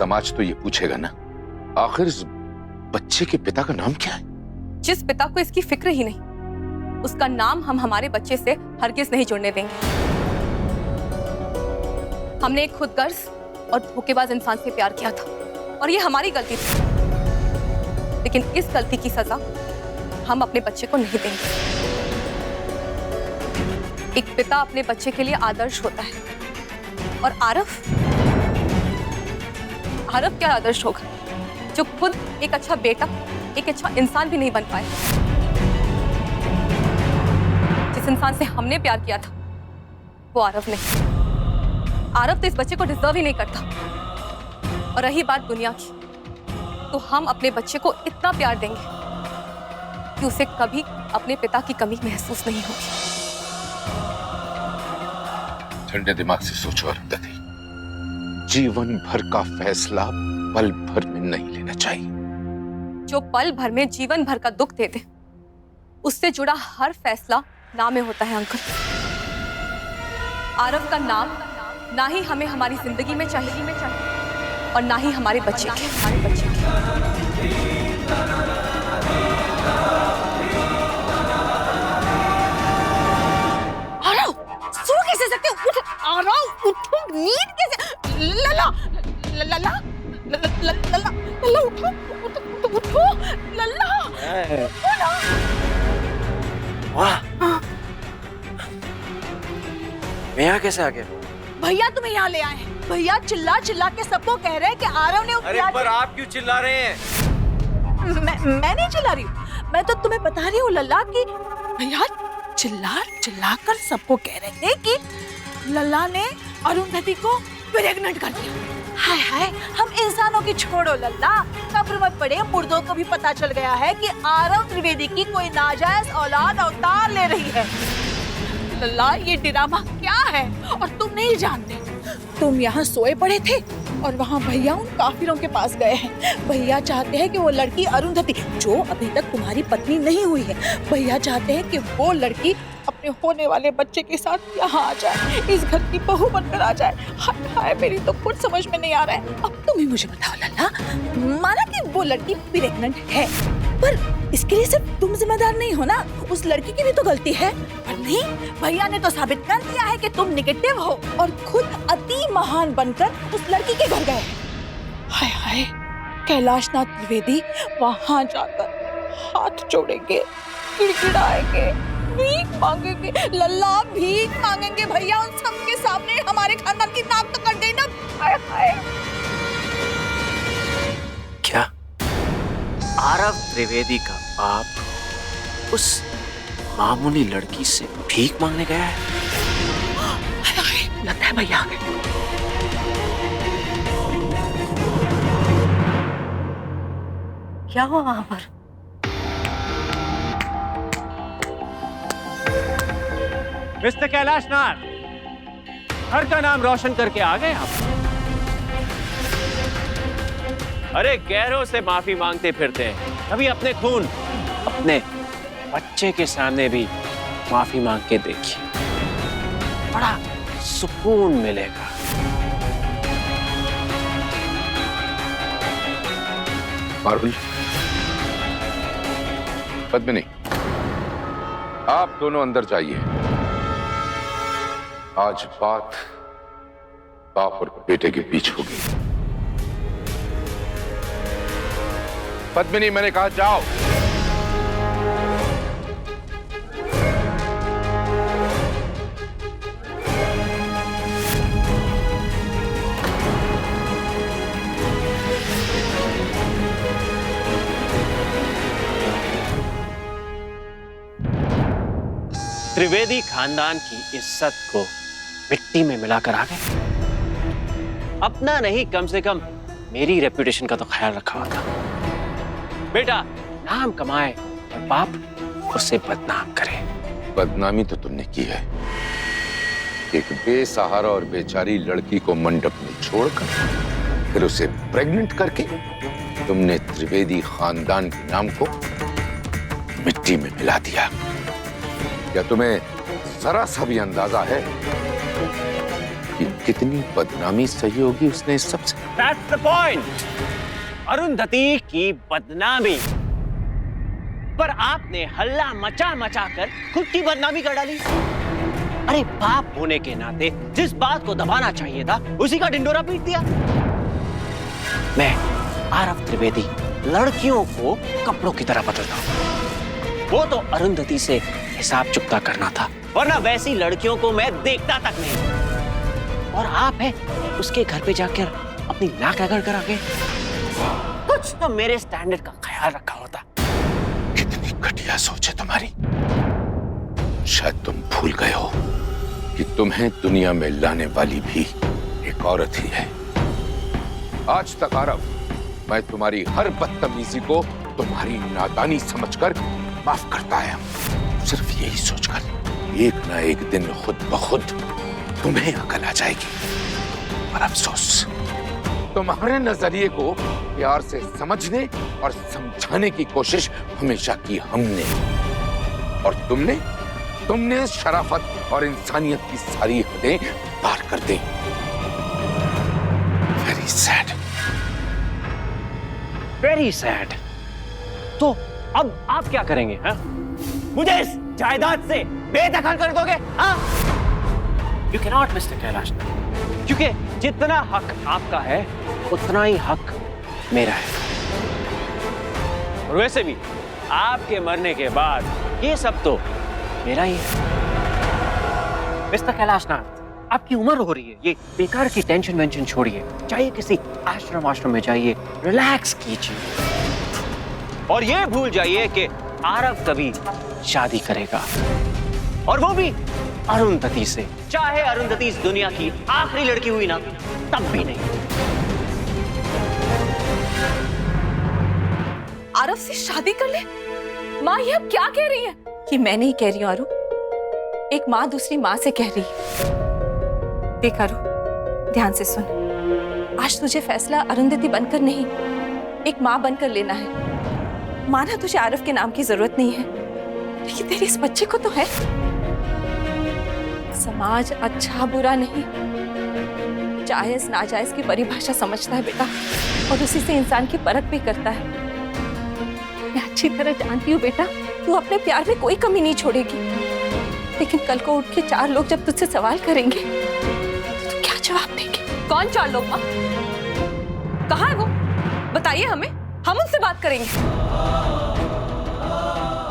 समाज तो ये पूछेगा ना, आखिर इस बच्चे के पिता का नाम क्या है? जिस पिता को इसकी फिक्र ही नहीं, उसका नाम हम हमारे बच्चे से हरगिज नहीं जुड़ने देंगे। हमने एक खुदगर्ज और धोखेबाज इंसान से प्यार किया था और ये हमारी गलती थी, लेकिन इस गलती की सजा हम अपने बच्चे को नहीं देंगे। एक पिता अपने बच्चे के लिए आदर्श होता है, और आरव क्या आदर्श होगा जो खुद एक अच्छा बेटा, एक अच्छा इंसान भी नहीं बन पाए। जिस इंसान से हमने प्यार किया था वो आरव नहीं। आरव तो इस बच्चे को डिजर्व ही नहीं करता। और रही बात दुनिया की, तो हम अपने बच्चे को इतना प्यार देंगे कि उसे कभी अपने पिता की कमी महसूस नहीं होगी। ठंडे दिमाग से सोचो अरुंधति, जीवन भर का फैसला पल भर में नहीं लेना चाहिए। जो पल भर में जीवन भर का दुख दे दे, उससे जुड़ा हर फैसला नाम में होता है अंकल। आरव का नाम ना ही हमें हमारी जिंदगी में चाहिए और ना ही हमारे बच्चे के। आरव, सो कैसे सकते हो? उठ आरव, उठो, नींद कैसे? लला लला लला लला लला, उठो उठो लला। वाह, मैं यहाँ कैसे आ गया? भैया तुम्हें यहाँ ले आए हैं। भैया चिल्ला चिल्ला के सबको कह रहे हैं कि आरव ने अरे पर आप क्यों चिल्ला रहे हैं? मैं नहीं चिल्ला रही हूँ, मैं तो तुम्हें बता रही हूँ लल्ला कि भैया चिल्ला चिल्ला कर सबको कह रहे थे कि लल्ला ने अरुंधति को प्रेग्नेंट कर दिया। हाय हाय, हम इंसानों की छोड़ो लल्ला, कब्र में पड़े मुर्दों को भी पता चल गया है कि आरव त्रिवेदी की कोई नाजायज औलाद अवतार ले रही है। लल्ला, ये ड्रामा क्या है और तुम नहीं जानते। तुम यहाँ सोए पड़े थे और वहाँ भैया उन काफिरों के पास गए हैं। भैया चाहते हैं कि वो लड़की अरुंधति, जो अभी तक तुम्हारी पत्नी नहीं हुई है, भैया चाहते हैं कि वो लड़की अपने होने वाले बच्चे के साथ यहाँ आ जाए, इस घर की बहू बनकर आ जाए। हाय हाय, मेरी तो कुछ समझ में नहीं आ रहा है। अब तुम ही मुझे बताओ लल्ला, माना कि वो लड़की प्रेग्नेंट है, पर इसके लिए सिर्फ तुम जिम्मेदार नहीं हो ना, उस लड़की की भी तो गलती है। पर नहीं, भैया ने तो साबित कर दिया है कि तुम निगेटिव हो और खुद अति महान बनकर उस लड़की के घर गए। हाय हाय, कैलाशनाथ त्रिवेदी वहां जाकर हाथ जोड़ेंगे, गिड़गिड़ाएंगे, भीख मांगेंगे। लल्ला, भीख मांगेंगे भैया उन सबके सामने। हमारे खानदान की नाक तो कट गई ना। हाय हाय, क्या आरव त्रिवेदी का बाप उस मामूली लड़की से भीख मांगने गया है? लगता है भैया आ गए। क्या हुआ वहां पर? मिस्टर कैलाशनाथ, घर का नाम रोशन करके आ गए आप। अरे गैरों से माफी मांगते फिरते हैं, कभी अपने खून, अपने बच्चे के सामने भी माफी मांग के देखिए, बड़ा सुकून मिलेगा। पारुल, पद्मिनी, आप दोनों अंदर जाइए। आज बात बाप और बेटे के बीच होगी। पद्मिनी, मैंने कहा जाओ। त्रिवेदी खानदान की इज्जत को मिट्टी में मिलाकर आ गए। अपना नहीं, कम से कम मेरी रेपुटेशन का तो ख्याल रखा होता। बेटा नाम कमाए और बाप उसे बदनाम करे। बदनामी तो तुमने की है। एक बेसहारा और बेचारी लड़की को मंडप में छोड़कर फिर उसे प्रेग्नेंट करके तुमने त्रिवेदी खानदान के नाम को मिट्टी में मिला दिया। क्या तुम्हें जरा सा भी अंदाजा है कि कितनी बदनामी सही होगी उसने इस सबसे। That's the point. अरुंधति की बदनामी पर आपने हल्ला मचा मचा कर खुद की बदनामी कर डाली। अरे बाप होने के नाते जिस बात को दबाना चाहिए था उसी का ढिंडोरा पीट दिया। मैं आरव त्रिवेदी लड़कियों को कपड़ों की तरह बदलता हूं। वो तो अरुंधति से हिसाब चुकता करना था, वरना वैसी लड़कियों को मैं देखता तक नहीं। और आप है उसके घर पे जाकर अपनी नाक रगड़ कर आगे कुछ तो मेरे स्टैंडर्ड का ख्याल रखा होता। कितनी घटिया सोच है तुम्हारी। शायद तुम भूल गए हो कि तुम्हें दुनिया में लाने वाली भी एक औरत ही है। आज तक आरव, मैं तुम्हारी हर बदतमीजी को तुम्हारी नादानी समझकर माफ करता आया हूं। सिर्फ यही सोचकर एक ना एक दिन खुद ब खुद तुम्हें अकल आ जाएगी। पर अफसोस, तुम्हारे नजरिए को प्यार से समझने और समझाने की कोशिश हमेशा की हमने, और तुमने शराफत और इंसानियत की सारी हदें पार कर दी। Very sad. Very sad. तो अब आप क्या करेंगे? हाँ? मुझे इस जायदाद से बेदखल कर दोगे? हाँ? You cannot, Mr. कैलाश, क्योंकि जितना हक आपका है उतना ही हक मेरा है। और वैसे भी आपके मरने के बाद ये सब तो मेरा ही है। मिस्टर कैलाशनाथ, आपकी उम्र हो रही है, ये बेकार की टेंशन वेंशन छोड़िए, चाहिए किसी आश्रम में जाइए, रिलैक्स कीजिए और ये भूल जाइए कि आरव कभी शादी करेगा, और वो भी अरुंधति से। चाहे अरुंधति इस दुनिया की आखिरी लड़की हुई ना, तब भी नहीं। आरव से शादी कर ले? माँ ये अब क्या कह रही है? कि मैं नहीं कह रही हूँ आरू, एक माँ दूसरी माँ से कह रही है। देख आरू, ध्यान से सुन। आज तुझे फैसला अरुंधति बनकर नहीं, एक माँ बनकर लेना है। माना तुझे आरव के नाम की जरूरत नहीं है, लेकिन तेरे इस बच्चे को तो है। समाज अच्छा बुरा नहीं, जायज नाजायज की परिभाषा समझता है बेटा, और उसी से इंसान की परख भी करता है। मैं अच्छी तरह जानती हूँ बेटा, तू अपने प्यार में कोई कमी नहीं छोड़ेगी, लेकिन कल को उठ के 4 लोग जब तुझसे सवाल करेंगे तो तू क्या जवाब देगी? कौन 4 लोग माँ? कहाँ है वो? बताइए हमें, हम उनसे बात करेंगे।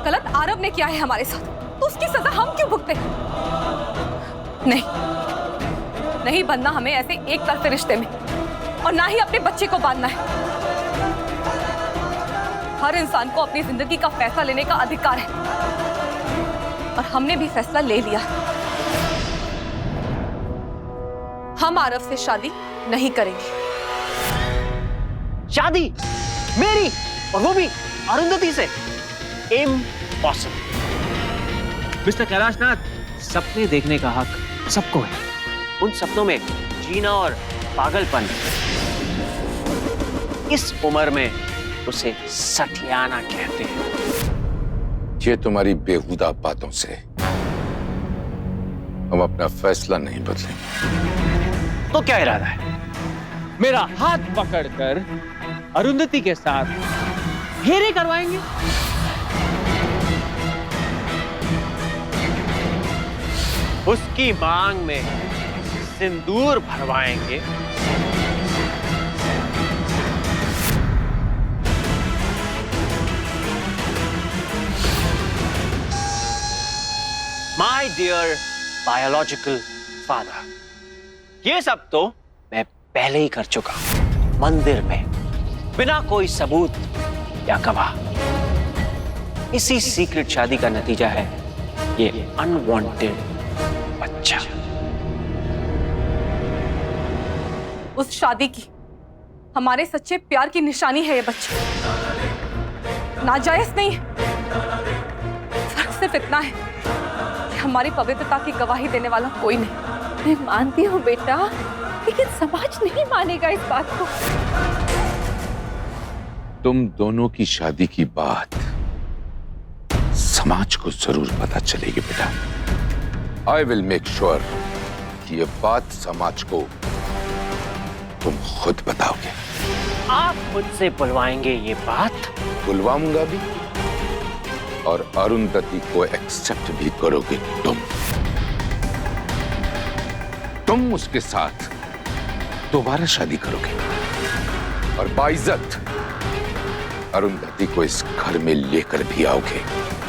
गलत आरव ने किया है हमारे साथ, तो उसकी सजा हम क्यों भुगते? नहीं बनना हमें ऐसे एक तरफे रिश्ते में, और ना ही अपने बच्चे को बांधना है। हर इंसान को अपनी जिंदगी का फैसला लेने का अधिकार है, और हमने भी फैसला ले लिया। हम आरव से शादी नहीं करेंगे। शादी मेरी, और वो भी अरुंधति से? इम्पॉसिबल। मिस्टर कैलाशनाथ, सपने देखने का हक सबको है। उन सपनों में जीना और पागलपन, इस उम्र में उसे सठियाना कहते हैं। ये तुम्हारी बेहुदा बातों से हम अपना फैसला नहीं बदलेंगे। तो क्या इरादा है? मेरा हाथ पकड़कर अरुंधति के साथ फेरे करवाएंगे? उसकी मांग में सिंदूर भरवाएंगे? My dear biological father, ये सब तो मैं पहले ही कर चुका हूं, मंदिर में, बिना कोई सबूत या गवाह। इसी सीक्रेट शादी का नतीजा है ये अनवांटेड बच्चा। उस शादी की, हमारे सच्चे प्यार की निशानी है ये बच्चा। नाजायज नहीं है, फर्क सिर्फ इतना है कि हमारी पवित्रता की गवाही देने वाला कोई नहीं। मैं मानती हूँ बेटा, लेकिन समाज नहीं मानेगा इस बात को। तुम दोनों की शादी की बात समाज को जरूर पता चलेगी बेटा। आई विल मेक श्योर ये बात समाज को तुम खुद बताओगे। आप मुझसे बुलवाएंगे ये बात? बुलवाऊंगा भी और अरुंधति को एक्सेप्ट भी करोगे तुम उसके साथ दोबारा शादी करोगे और बाइज्जत अरुंधति को इस घर में लेकर भी आओगे।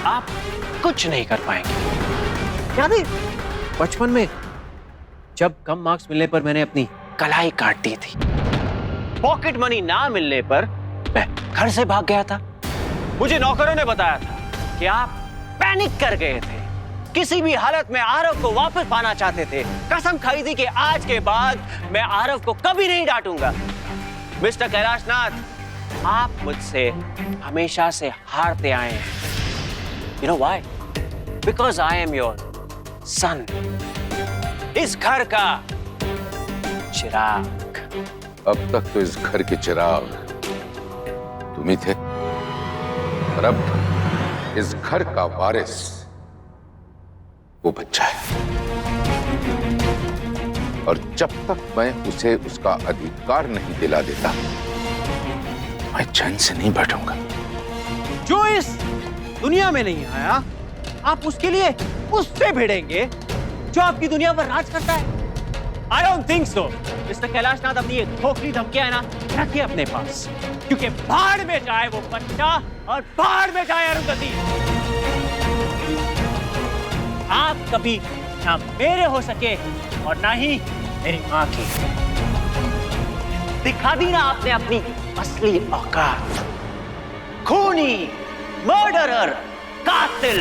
आप कुछ नहीं कर पाएंगे। याद है बचपन में जब कम मार्क्स मिलने पर मैंने अपनी कलाई काट दी थी, पॉकेट मनी ना मिलने पर मैं घर से भाग गया था। मुझे नौकरों ने बताया था कि आप पैनिक कर गए थे, किसी भी हालत में आरव को वापस पाना चाहते थे। कसम खाई थी कि आज के बाद मैं आरव को कभी नहीं डांटूंगा। मिस्टर कैलाशनाथ, आप मुझसे हमेशा से हारते आए हैं। You know why? Because I am your son. इस घर का चिराग। अब तक तो इस घर के चिराग तुम ही थे और अब इस घर का वारिस वो बच्चा है और जब तक मैं उसे उसका अधिकार नहीं दिला देता मैं चैन से नहीं बैठूंगा। जो इस दुनिया में नहीं आया, आप उसके लिए उससे भिड़ेंगे जो आपकी दुनिया पर राज करता है। I don't think so. Mister Kailashnath, अपनी ये खोखली धमकियां है ना, रखिए अपने पास, क्योंकि बाढ़ में जाए वो बच्चा और बाढ़ में जाए अरुंधति। आप कभी ना मेरे हो सके और ना ही मेरी माँ की। दिखा दी ना आपने अपनी असली औकात। खूनी, मर्डरर, कातिल।